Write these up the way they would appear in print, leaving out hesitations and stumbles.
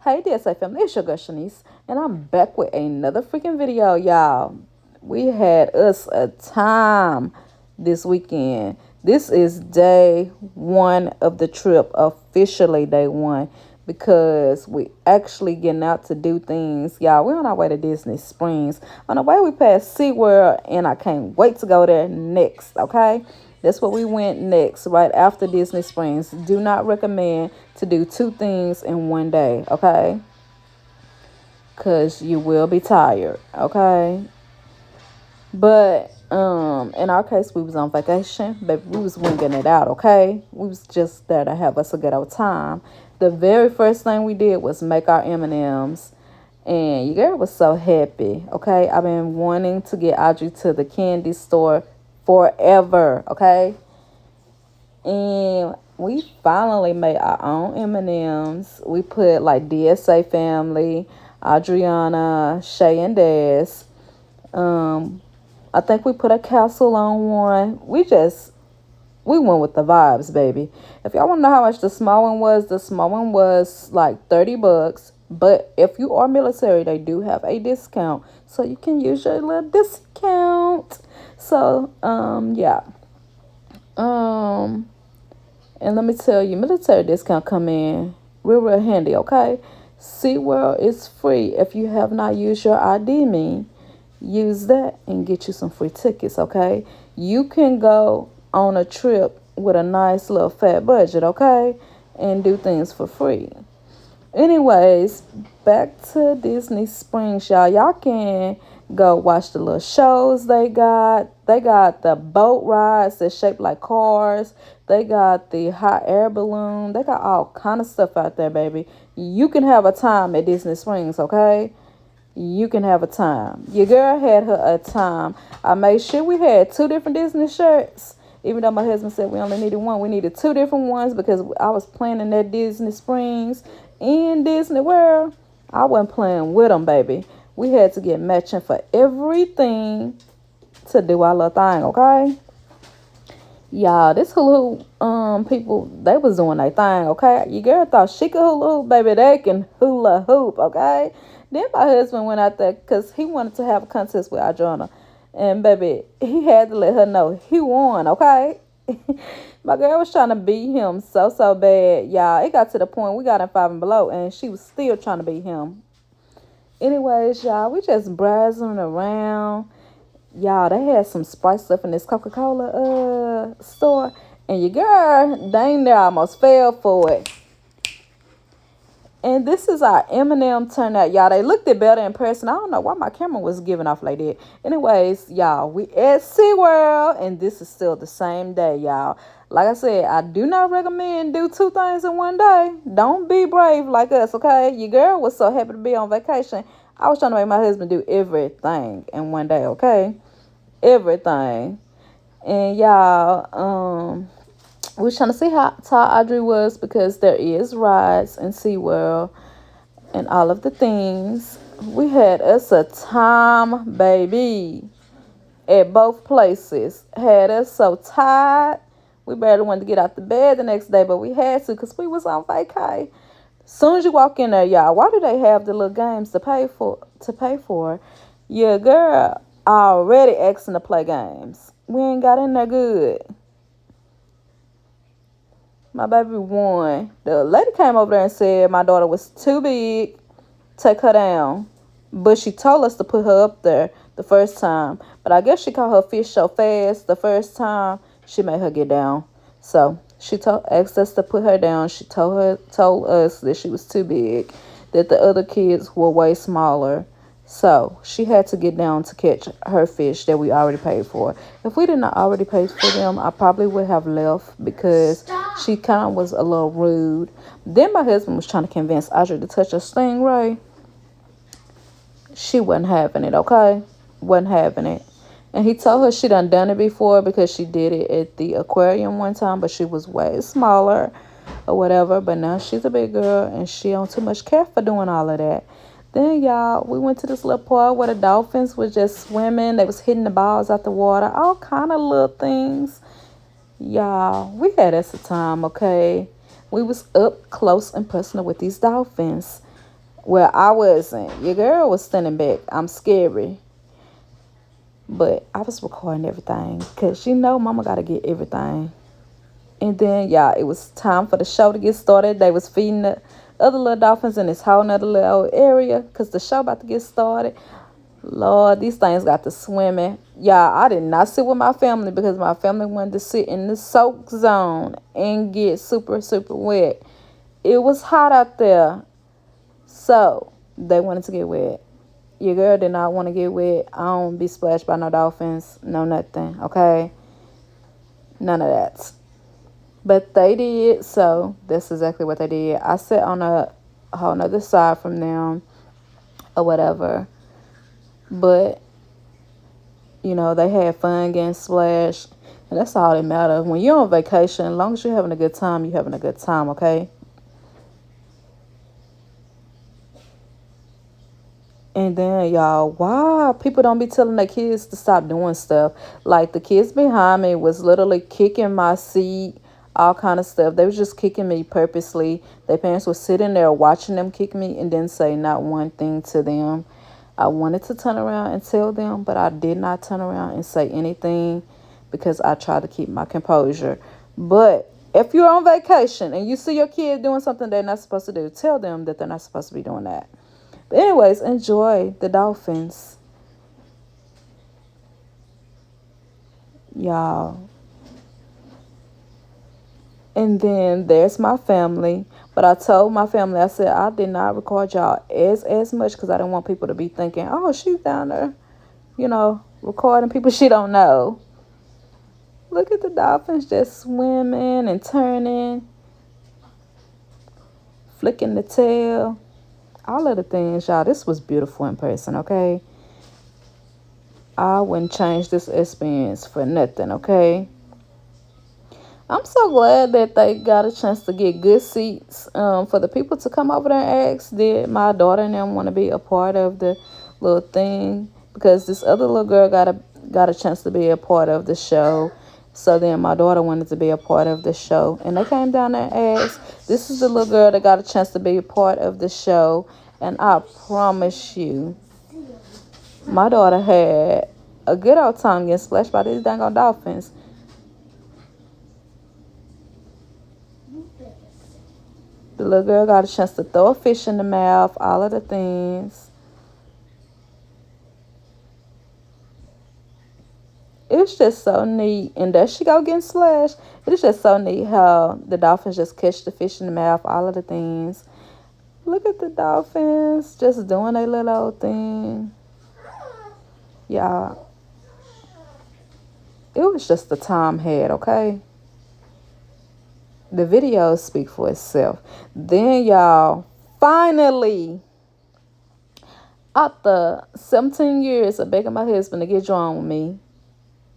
Hey D.S.A family, it's your girl Shanice, and I'm back with another freaking video, y'all. We had us a time this weekend. This is day one of the trip, officially day one, because we actually getting out to do things. Y'all, we're on our way to Disney Springs. On the way, we passed SeaWorld, and I can't wait to go there next, okay? That's what we went next, right after Disney Springs. Do not recommend to do two things in one day, okay? Because you will be tired, okay? But in our case, we was on vacation, but we was winging it out, okay? We was just there to have us a good old time. The very first thing we did was make our M&Ms, and your girl was so happy, okay? I've been wanting to get Audrey to the candy store forever, okay? And we finally made our own M&Ms. We put like D.S.A family, Adriana, Shay, and Des. Um, I think we put a castle on one. We went with the vibes, baby. If y'all want to know how much the small one was like $30. But if you are military, they do have a discount, so you can use your little discount. So yeah. Um, and let me tell you, military discount come in real handy, okay? SeaWorld is free. If you have not used your ID me, use that and get you some free tickets, okay? You can go on a trip with a nice little fat budget, okay? And do things for free. Anyways, back to Disney Springs, y'all. Y'all can go watch the little shows they got. They got the boat rides that's shaped like cars. They got the hot air balloon. They got all kind of stuff out there, baby. You can have a time at Disney Springs, okay? You can have a time. Your girl had her a time. I made sure we had two different Disney shirts. Even though my husband said we only needed one, we needed two different ones because I was planning at Disney Springs in Disney World. I wasn't playing with them, baby. We had to get matching for everything to do our little thing, okay? Y'all, this hula hoop people, they was doing their thing, okay? Your girl thought she could hula hoop, baby. They can hula hoop, okay? Then my husband went out there because he wanted to have a contest with Adriana. And baby, he had to let her know he won, okay? My girl was trying to beat him so bad, y'all. It got to the point we got in five and below, and she was still trying to beat him. Anyways, y'all, we just browsing around. Y'all, they had some Sprite stuff in this Coca-Cola store. And your girl, dang near almost fell for it. And this is our M&M turnout, y'all. They looked it better in person. I don't know why my camera was giving off like that. Anyways, y'all, we at SeaWorld, and this is still the same day, y'all. Like I said, I do not recommend do two things in one day. Don't be brave like us, okay? Your girl was so happy to be on vacation. I was trying to make my husband do everything in one day, okay? Everything. And y'all, we was trying to see how tall Audrey was because there is rides in SeaWorld and all of the things. We had us a time, baby, at both places. Had us so tired. We barely wanted to get out the bed the next day, but we had to because we was on vacay. Soon as you walk in there, y'all, why do they have the little games to pay for? Your girl already asking to play games. We ain't got in there good. My baby won. The lady came over there and said my daughter was too big. Take her down. But she told us to put her up there the first time. But I guess she caught her fish so fast the first time, she made her get down. So she asked us to put her down. She told us that she was too big, that the other kids were way smaller. So she had to get down to catch her fish that we already paid for. If we did not already pay for them, I probably would have left because she kind of was a little rude. Then my husband was trying to convince Audrey to touch a stingray. She wasn't having it, okay? Wasn't having it. And he told her she done it before because she did it at the aquarium one time, but she was way smaller or whatever. But now she's a big girl and she don't too much care for doing all of that. Then, y'all, we went to this little park where the dolphins was just swimming. They was hitting the balls out the water. All kind of little things. Y'all, we had us a time, okay? We was up close and personal with these dolphins. Well, I wasn't. Your girl was standing back. I'm scary. But I was recording everything. Because you know mama got to get everything. And then, yeah, it was time for the show to get started. They was feeding the other little dolphins in this whole nother little area. Because the show about to get started. Lord, these things got to swimming. Yeah, I did not sit with my family because my family wanted to sit in the soak zone and get super, super wet. It was hot out there, so they wanted to get wet. Your girl did not want to get wet. I don't be splashed by no dolphins, no nothing, okay? None of that. But they did, so that's exactly what they did. I sat on a whole nother side from them or whatever. But they had fun getting splashed. And that's all that matters. When you're on vacation, as long as you're having a good time, you're having a good time, okay? And then, y'all, why people don't be telling their kids to stop doing stuff? Like, the kids behind me was literally kicking my seat, all kind of stuff. They was just kicking me purposely. Their parents were sitting there watching them kick me and didn't say not one thing to them. I wanted to turn around and tell them, but I did not turn around and say anything because I tried to keep my composure. But if you're on vacation and you see your kid doing something they're not supposed to do, tell them that they're not supposed to be doing that. But anyways, enjoy the dolphins, y'all. And then there's my family. But I told my family, I said I did not record y'all as much because I didn't want people to be thinking, oh, she's down there, recording people she don't know. Look at the dolphins just swimming and turning, flicking the tail, all of the things, y'all. This was beautiful in person, okay? I wouldn't change this experience for nothing, okay? I'm so glad that they got a chance to get good seats. For the people to come over there and ask, did my daughter and them want to be a part of the little thing? Because this other little girl got a chance to be a part of the show. So then my daughter wanted to be a part of the show. And they came down there and asked. This is the little girl that got a chance to be a part of the show. And I promise you, my daughter had a good old time getting splashed by these dang old dolphins. The little girl got a chance to throw a fish in the mouth, all of the things. It's just so neat. And there she go getting slashed. It's just so neat how the dolphins just catch the fish in the mouth, all of the things. Look at the dolphins just doing their little old thing. Y'all, it was just the time had, okay? The videos speak for itself. Then, y'all, finally, after 17 years of begging my husband to get drawn with me,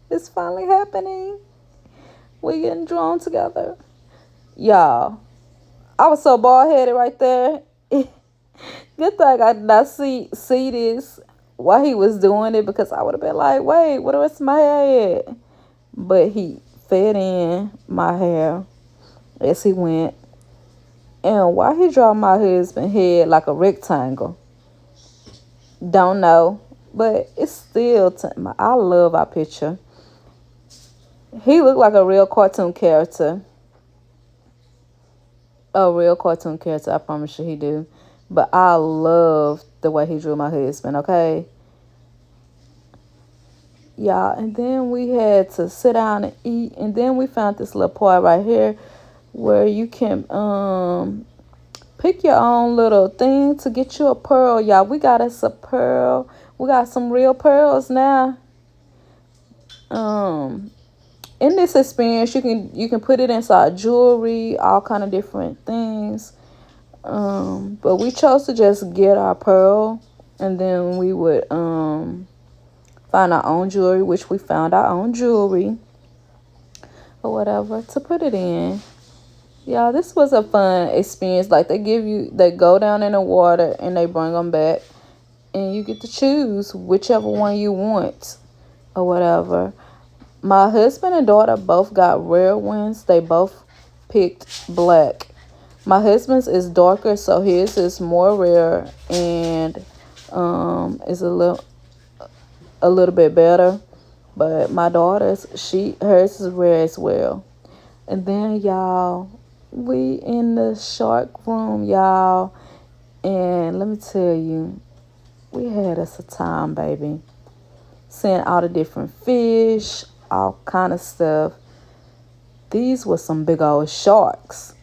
it's finally happening. We getting drawn together. Y'all, I was so bald-headed right there. Good thing I did not see this while he was doing it, because I would have been like, wait, what the rest of my hair at? But he fed in my hair as he went. And why he draw my husband's head like a rectangle? Don't know. But it's still, I love our picture. He looked like a real cartoon character. A real cartoon character, I promise you he do. But I love the way he drew my husband, okay? Y'all, and then we had to sit down and eat. And then we found this little part right here where you can pick your own little thing to get you a pearl. Y'all, we got us a pearl. We got some real pearls now. In this experience, you can put it inside jewelry, all kind of different things. But we chose to just get our pearl, and then we would find our own jewelry, which we found our own jewelry or whatever to put it in. Yeah, this was a fun experience. Like, they go down in the water and they bring them back, and you get to choose whichever one you want or whatever. My husband and daughter both got rare ones. They both picked black. My husband's is darker, so his is more rare and is a little bit better. But my daughter's, hers is rare as well. And then y'all, we in the shark room, y'all, and let me tell you, we had us a time, baby. Seeing all the different fish, all kind of stuff. These were some big old sharks.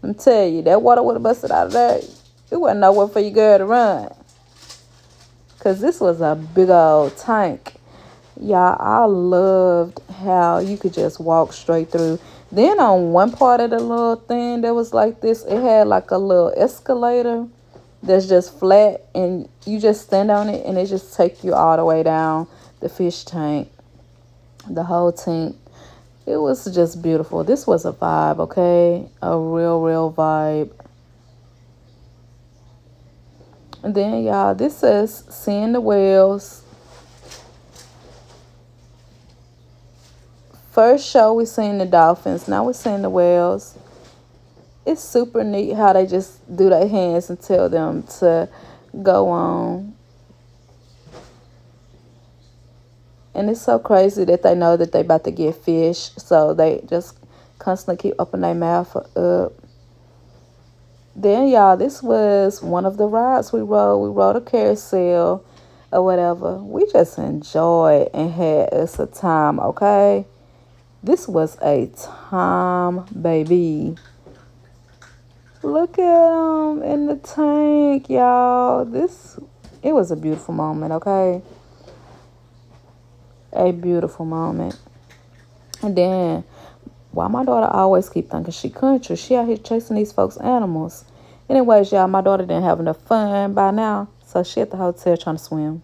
Let me tell you, that water would have busted out of there. It wasn't nowhere for your girl to run. Because this was a big old tank. Y'all, I loved how you could just walk straight through. Then on one part of the little thing that was like this, it had like a little escalator that's just flat. And you just stand on it and it just take you all the way down the fish tank. The whole tank. It was just beautiful. This was a vibe, okay? A real vibe. And then, y'all, this says seeing the whales. First show, we seen the dolphins. Now we're seeing the whales. It's super neat how they just do their hands and tell them to go on. And it's so crazy that they know that they about to get fish. So they just constantly keep opening their mouth up. Then, y'all, this was one of the rides we rode. We rode a carousel or whatever. We just enjoyed and had us a time, okay? This was a time, baby. Look at them in the tank, y'all. It was a beautiful moment, okay? A beautiful moment. And then, why my daughter always keep thinking she country, she out here chasing these folks' animals. Anyways, y'all, my daughter didn't have enough fun by now, so she at the hotel trying to swim.